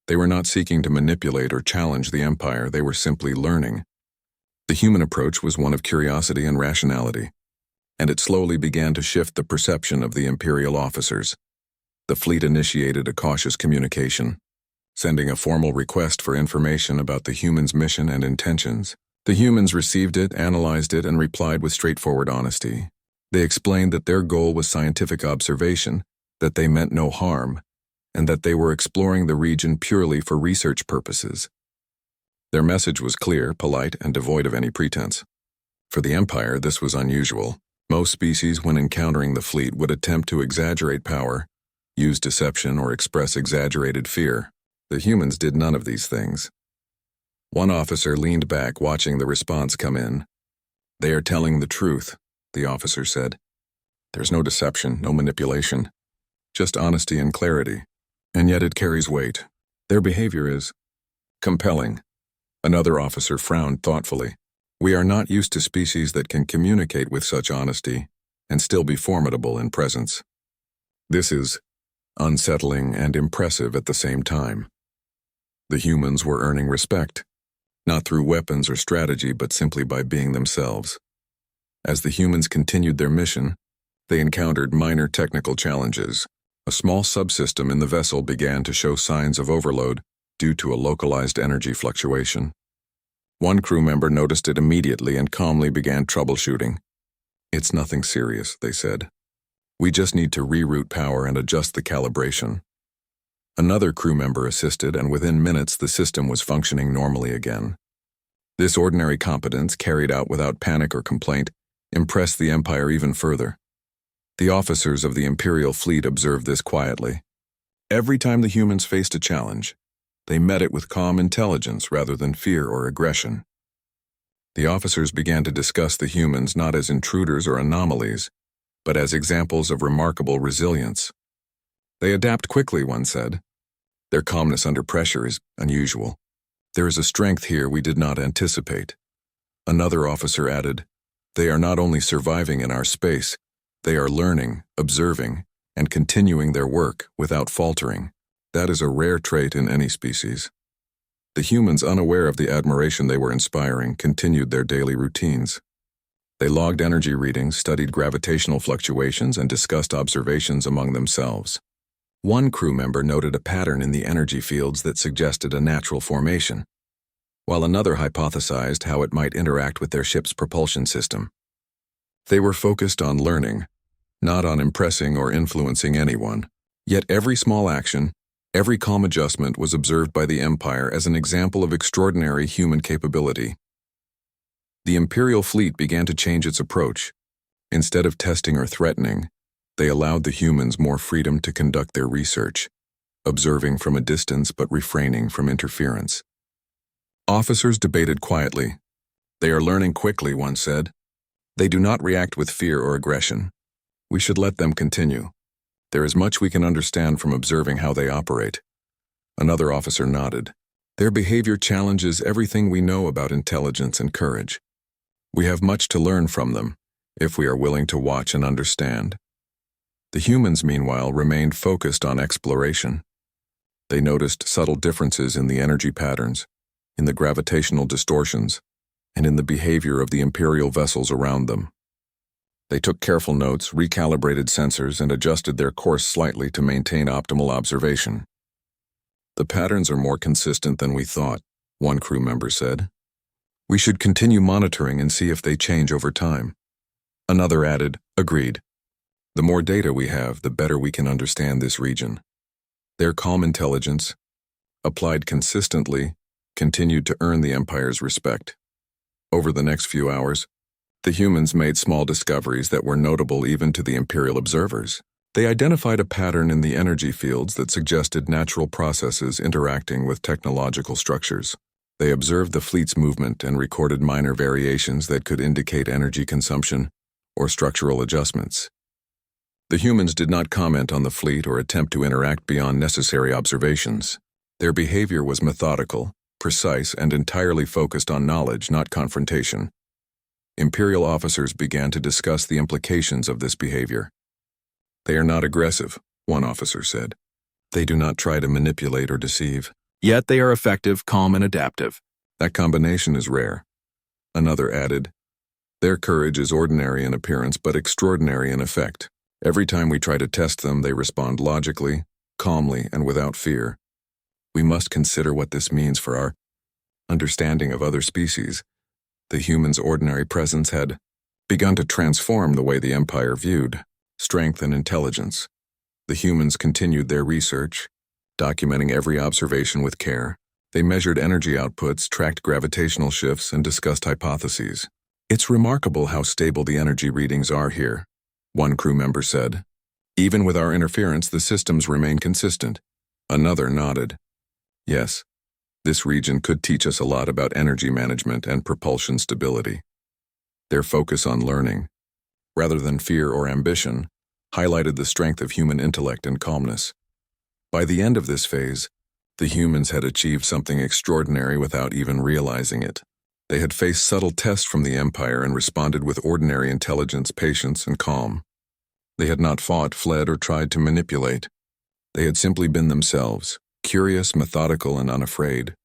They were not seeking to manipulate or challenge the Empire, they were simply learning. The human approach was one of curiosity and rationality, and it slowly began to shift the perception of the Imperial officers. The fleet initiated a cautious communication, sending a formal request for information about the humans' mission and intentions. The humans received it, analyzed it, and replied with straightforward honesty. They explained that their goal was scientific observation, that they meant no harm, and that they were exploring the region purely for research purposes. Their message was clear, polite, and devoid of any pretense. For the Empire, this was unusual. Most species, when encountering the fleet, would attempt to exaggerate power, use deception, or express exaggerated fear. The humans did none of these things. One officer leaned back, watching the response come in. "They are telling the truth," the officer said. "There's no deception, no manipulation, just honesty and clarity. And yet it carries weight. Their behavior is compelling." Another officer frowned thoughtfully. "We are not used to species that can communicate with such honesty and still be formidable in presence. This is unsettling and impressive at the same time." The humans were earning respect, not through weapons or strategy, but simply by being themselves. As the humans continued their mission, they encountered minor technical challenges. A small subsystem in the vessel began to show signs of overload due to a localized energy fluctuation. One crew member noticed it immediately and calmly began troubleshooting. "It's nothing serious," they said. "We just need to reroute power and adjust the calibration." Another crew member assisted, and within minutes the system was functioning normally again. This ordinary competence, carried out without panic or complaint, impressed the Empire even further. The officers of the Imperial fleet observed this quietly. Every time the humans faced a challenge, they met it with calm intelligence rather than fear or aggression. The officers began to discuss the humans not as intruders or anomalies, but as examples of remarkable resilience. "They adapt quickly," one said. "Their calmness under pressure is unusual. There is a strength here we did not anticipate." Another officer added, "They are not only surviving in our space, they are learning, observing, and continuing their work without faltering. That is a rare trait in any species." The humans, unaware of the admiration they were inspiring, continued their daily routines. They logged energy readings, studied gravitational fluctuations, and discussed observations among themselves. One crew member noted a pattern in the energy fields that suggested a natural formation. while another hypothesized how it might interact with their ship's propulsion system. They were focused on learning, not on impressing or influencing anyone. Yet every small action, every calm adjustment was observed by the Empire as an example of extraordinary human capability. The Imperial fleet began to change its approach. Instead of testing or threatening, they allowed the humans more freedom to conduct their research, observing from a distance but refraining from interference. Officers debated quietly. "They are learning quickly," one said. "They do not react with fear or aggression. We should let them continue. There is much we can understand from observing how they operate." Another officer nodded. "Their behavior challenges everything we know about intelligence and courage. We have much to learn from them, if we are willing to watch and understand." The humans, meanwhile, remained focused on exploration. They noticed subtle differences in the energy patterns, in the gravitational distortions, and in the behavior of the Imperial vessels around them. They took careful notes, recalibrated sensors, and adjusted their course slightly to maintain optimal observation. "The patterns are more consistent than we thought," one crew member said. "We should continue monitoring and see if they change over time." Another added, "Agreed. The more data we have, the better we can understand this region." Their calm intelligence, applied consistently, continued to earn the Empire's respect. Over the next few hours, the humans made small discoveries that were notable even to the Imperial observers. They identified a pattern in the energy fields that suggested natural processes interacting with technological structures. They observed the fleet's movement and recorded minor variations that could indicate energy consumption or structural adjustments. The humans did not comment on the fleet or attempt to interact beyond necessary observations. Their behavior was methodical, precise, and entirely focused on knowledge, not confrontation. Imperial officers began to discuss the implications of this behavior. "They are not aggressive," one officer said. "They do not try to manipulate or deceive. Yet they are effective, calm, and adaptive. That combination is rare." Another added, "Their courage is ordinary in appearance but extraordinary in effect. Every time we try to test them, they respond logically, calmly, and without fear. We must consider what this means for our understanding of other species." The humans' ordinary presence had begun to transform the way the Empire viewed strength and intelligence. The humans continued their research, documenting every observation with care. They measured energy outputs, tracked gravitational shifts, and discussed hypotheses. "It's remarkable how stable the energy readings are here," one crew member said. "Even with our interference, the systems remain consistent." Another nodded. "Yes, this region could teach us a lot about energy management and propulsion stability." Their focus on learning, rather than fear or ambition, highlighted the strength of human intellect and calmness. By the end of this phase, the humans had achieved something extraordinary without even realizing it. They had faced subtle tests from the Empire and responded with ordinary intelligence, patience, and calm. They had not fought, fled, or tried to manipulate. They had simply been themselves, curious, methodical, and unafraid.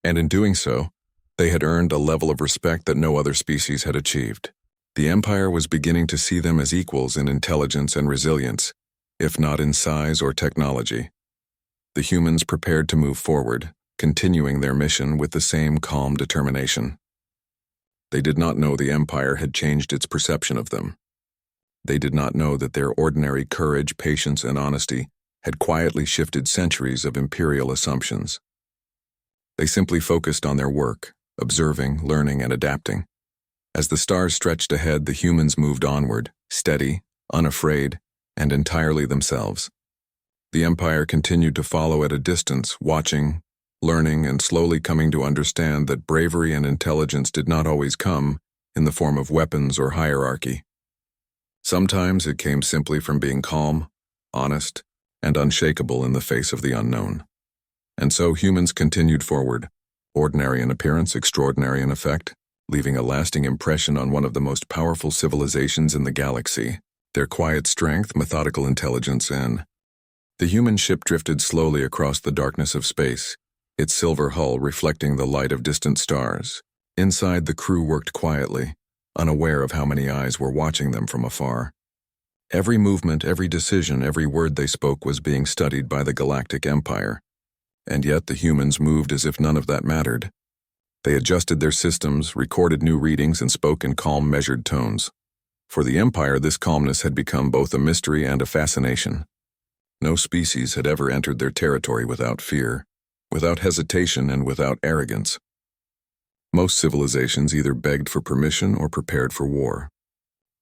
And in doing so, they had earned a level of respect that no other species had achieved. The Empire was beginning to see them as equals in intelligence and resilience, if not in size or technology. The humans prepared to move forward, continuing their mission with the same calm determination. They did not know the Empire had changed its perception of them. They did not know that their ordinary courage, patience, and honesty had quietly shifted centuries of imperial assumptions. They simply focused on their work, observing, learning, and adapting. As the stars stretched ahead, the humans moved onward, steady, unafraid, and entirely themselves. The Empire continued to follow at a distance, watching, learning, and slowly coming to understand that bravery and intelligence did not always come in the form of weapons or hierarchy. Sometimes it came simply from being calm, honest, and unshakable in the face of the unknown. And so humans continued forward, ordinary in appearance, extraordinary in effect, leaving a lasting impression on one of the most powerful civilizations in the galaxy. Their quiet strength, methodical intelligence, and the human ship drifted slowly across the darkness of space, its silver hull reflecting the light of distant stars. Inside, the crew worked quietly, unaware of how many eyes were watching them from afar. Every movement, every decision, every word they spoke was being studied by the Galactic Empire. And yet the humans moved as if none of that mattered. They adjusted their systems, recorded new readings, and spoke in calm, measured tones. For the Empire, this calmness had become both a mystery and a fascination. No species had ever entered their territory without fear, without hesitation, and without arrogance. Most civilizations either begged for permission or prepared for war.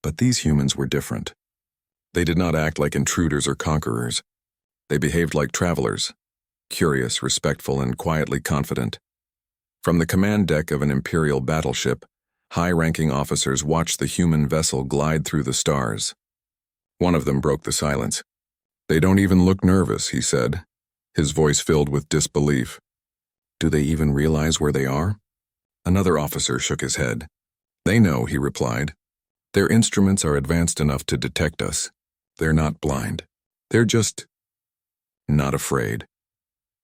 But these humans were different. They did not act like intruders or conquerors. They behaved like travelers, curious, respectful, and quietly confident. From the command deck of an Imperial battleship, high-ranking officers watched the human vessel glide through the stars. One of them broke the silence. "They don't even look nervous," he said, his voice filled with disbelief. "Do they even realize where they are?" Another officer shook his head. "They know," he replied. "Their instruments are advanced enough to detect us. They're not blind. They're just not afraid."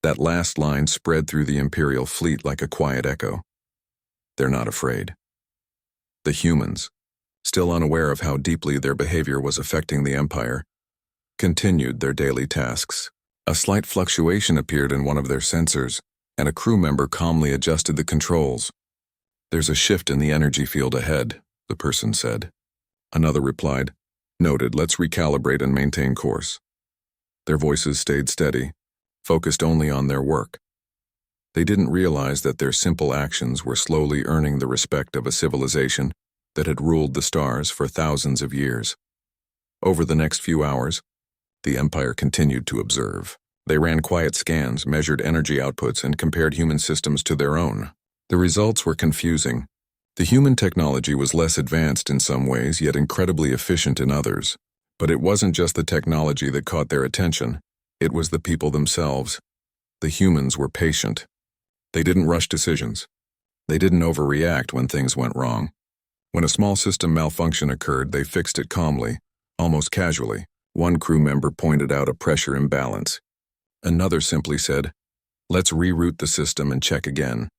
That last line spread through the Imperial fleet like a quiet echo. They're not afraid. The humans, still unaware of how deeply their behavior was affecting the Empire, continued their daily tasks. A slight fluctuation appeared in one of their sensors, and a crew member calmly adjusted the controls. "There's a shift in the energy field ahead," the person said. Another replied, "Noted, let's recalibrate and maintain course." Their voices stayed steady, focused only on their work. They didn't realize that their simple actions were slowly earning the respect of a civilization that had ruled the stars for thousands of years. Over the next few hours, the Empire continued to observe. They ran quiet scans, measured energy outputs, and compared human systems to their own. The results were confusing. The human technology was less advanced in some ways, yet incredibly efficient in others. But it wasn't just the technology that caught their attention. It was the people themselves. The humans were patient. They didn't rush decisions. They didn't overreact when things went wrong. When a small system malfunction occurred, they fixed it calmly, almost casually. One crew member pointed out a pressure imbalance. Another simply said, "Let's reroute the system and check again."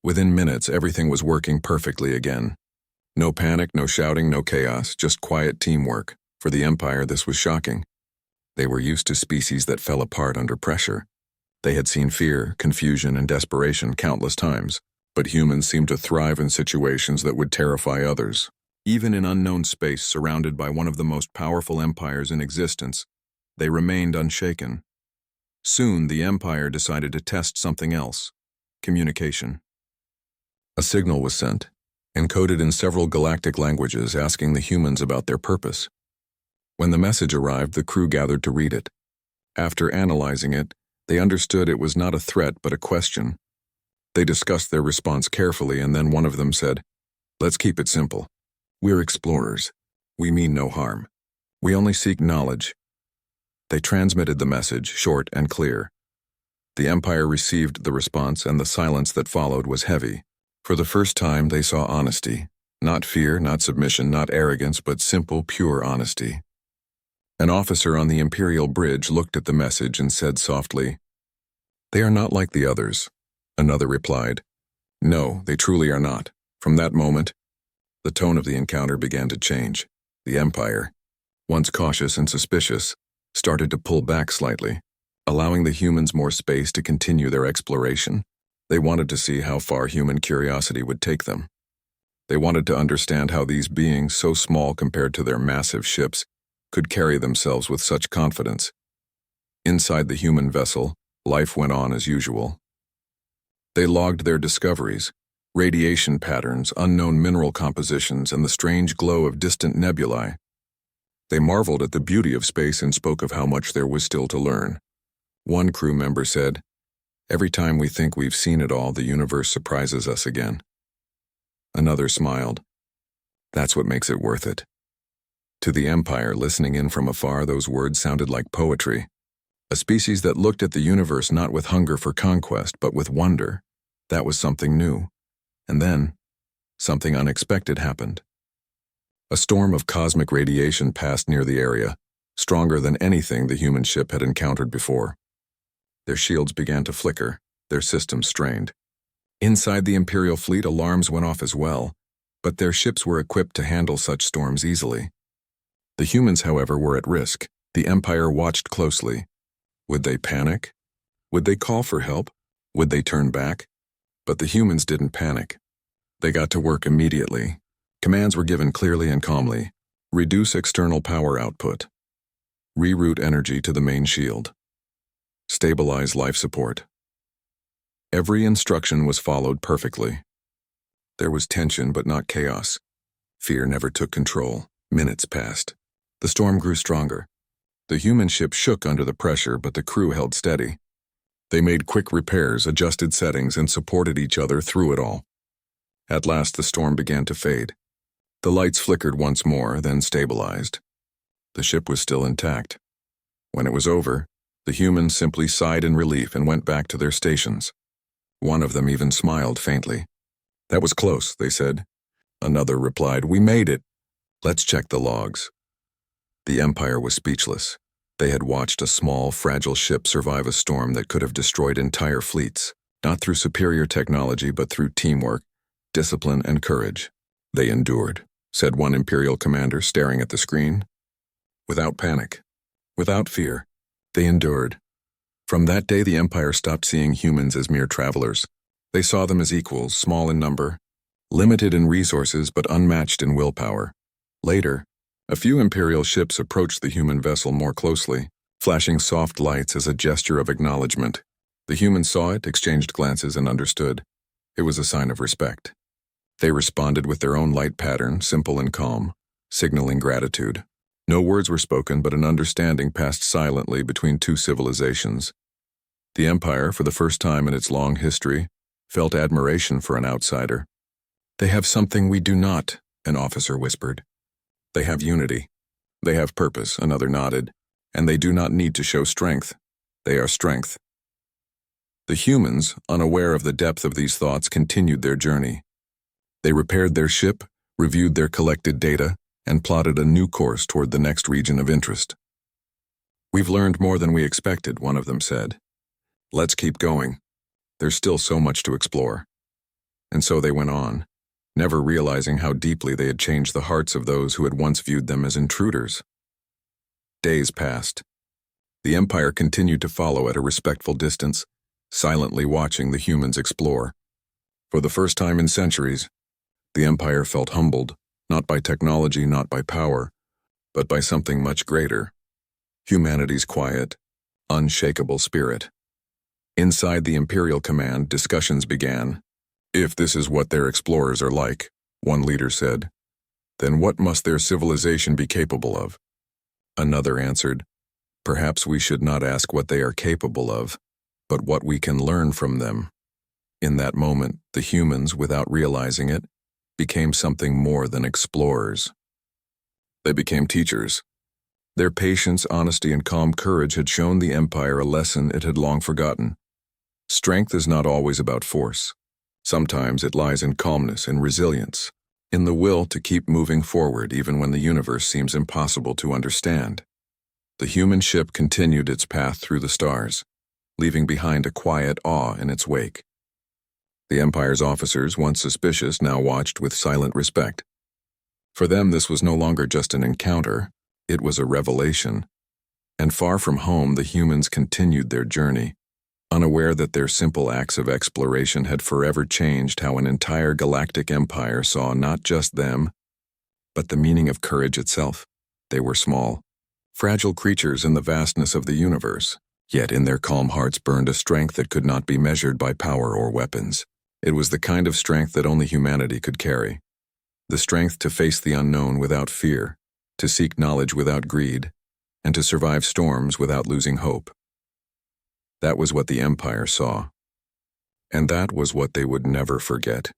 Within minutes, everything was working perfectly again. No panic, no shouting, no chaos, just quiet teamwork. For the Empire, this was shocking. They were used to species that fell apart under pressure. They had seen fear, confusion, and desperation countless times, but humans seemed to thrive in situations that would terrify others. Even in unknown space surrounded by one of the most powerful empires in existence, they remained unshaken. Soon, the Empire decided to test something else: communication. A signal was sent, encoded in several galactic languages, asking the humans about their purpose. When the message arrived, the crew gathered to read it. After analyzing it, they understood it was not a threat but a question. They discussed their response carefully, and then one of them said, "Let's keep it simple. We're explorers. We mean no harm. We only seek knowledge." They transmitted the message, short and clear. The Empire received the response, and the silence that followed was heavy. For the first time, they saw honesty. Not fear, not submission, not arrogance, but simple, pure honesty. An officer on the Imperial bridge looked at the message and said softly, "They are not like the others." Another replied, "No, they truly are not." From that moment, the tone of the encounter began to change. The Empire, once cautious and suspicious, started to pull back slightly, allowing the humans more space to continue their exploration. They wanted to see how far human curiosity would take them. They wanted to understand how these beings, so small compared to their massive ships, could carry themselves with such confidence. Inside the human vessel, life went on as usual. They logged their discoveries: radiation patterns, unknown mineral compositions, and the strange glow of distant nebulae. They marveled at the beauty of space and spoke of how much there was still to learn. One crew member said, "Every time we think we've seen it all, the universe surprises us again." Another smiled. "That's what makes it worth it." To the Empire, listening in from afar, those words sounded like poetry. A species that looked at the universe not with hunger for conquest, but with wonder. That was something new. And then, something unexpected happened. A storm of cosmic radiation passed near the area, stronger than anything the human ship had encountered before. Their shields began to flicker, their systems strained. Inside the Imperial fleet, alarms went off as well, but their ships were equipped to handle such storms easily. The humans, however, were at risk. The Empire watched closely. Would they panic? Would they call for help? Would they turn back? But the humans didn't panic. They got to work immediately. Commands were given clearly and calmly. Reduce external power output. Reroute energy to the main shield. Stabilize life support. Every instruction was followed perfectly. There was tension but not chaos. Fear never took control. Minutes passed. The storm grew stronger. The human ship shook under the pressure, but the crew held steady. They made quick repairs, adjusted settings, and supported each other through it all. At last the storm began to fade. The lights flickered once more, then stabilized. The ship was still intact. When it was over, the humans simply sighed in relief and went back to their stations. One of them even smiled faintly. "That was close," they said. Another replied, "We made it. Let's check the logs." The Empire was speechless. They had watched a small, fragile ship survive a storm that could have destroyed entire fleets, not through superior technology but through teamwork, discipline, and courage. "They endured," said one Imperial commander, staring at the screen. "Without panic, without fear, they endured." From that day, the Empire stopped seeing humans as mere travelers. They saw them as equals, small in number, limited in resources but unmatched in willpower. Later, a few Imperial ships approached the human vessel more closely, flashing soft lights as a gesture of acknowledgement. The humans saw it, exchanged glances, and understood. It was a sign of respect. They responded with their own light pattern, simple and calm, signaling gratitude. No words were spoken, but an understanding passed silently between two civilizations. The Empire, for the first time in its long history, felt admiration for an outsider. "They have something we do not," an officer whispered. "They have unity. They have purpose," another nodded. "And they do not need to show strength. They are strength." The humans, unaware of the depth of these thoughts, continued their journey. They repaired their ship, reviewed their collected data, and plotted a new course toward the next region of interest. "We've learned more than we expected," one of them said. "Let's keep going. There's still so much to explore." And so they went on, never realizing how deeply they had changed the hearts of those who had once viewed them as intruders. Days passed. The Empire continued to follow at a respectful distance, silently watching the humans explore. For the first time in centuries, the Empire felt humbled, not by technology, not by power, but by something much greater: humanity's quiet, unshakable spirit. Inside the Imperial Command, discussions began. "If this is what their explorers are like," one leader said, "then what must their civilization be capable of?" Another answered, "Perhaps we should not ask what they are capable of, but what we can learn from them." In that moment, the humans, without realizing it, became something more than explorers. They became teachers. Their patience, honesty, and calm courage had shown the Empire a lesson it had long forgotten. Strength is not always about force. Sometimes it lies in calmness and resilience, in the will to keep moving forward even when the universe seems impossible to understand. The human ship continued its path through the stars, leaving behind a quiet awe in its wake. The Empire's officers, once suspicious, now watched with silent respect. For them, this was no longer just an encounter, it was a revelation. And far from home, the humans continued their journey, unaware that their simple acts of exploration had forever changed how an entire galactic empire saw not just them, but the meaning of courage itself. They were small, fragile creatures in the vastness of the universe, yet in their calm hearts burned a strength that could not be measured by power or weapons. It was the kind of strength that only humanity could carry. The strength to face the unknown without fear, to seek knowledge without greed, and to survive storms without losing hope. That was what the Empire saw. And that was what they would never forget.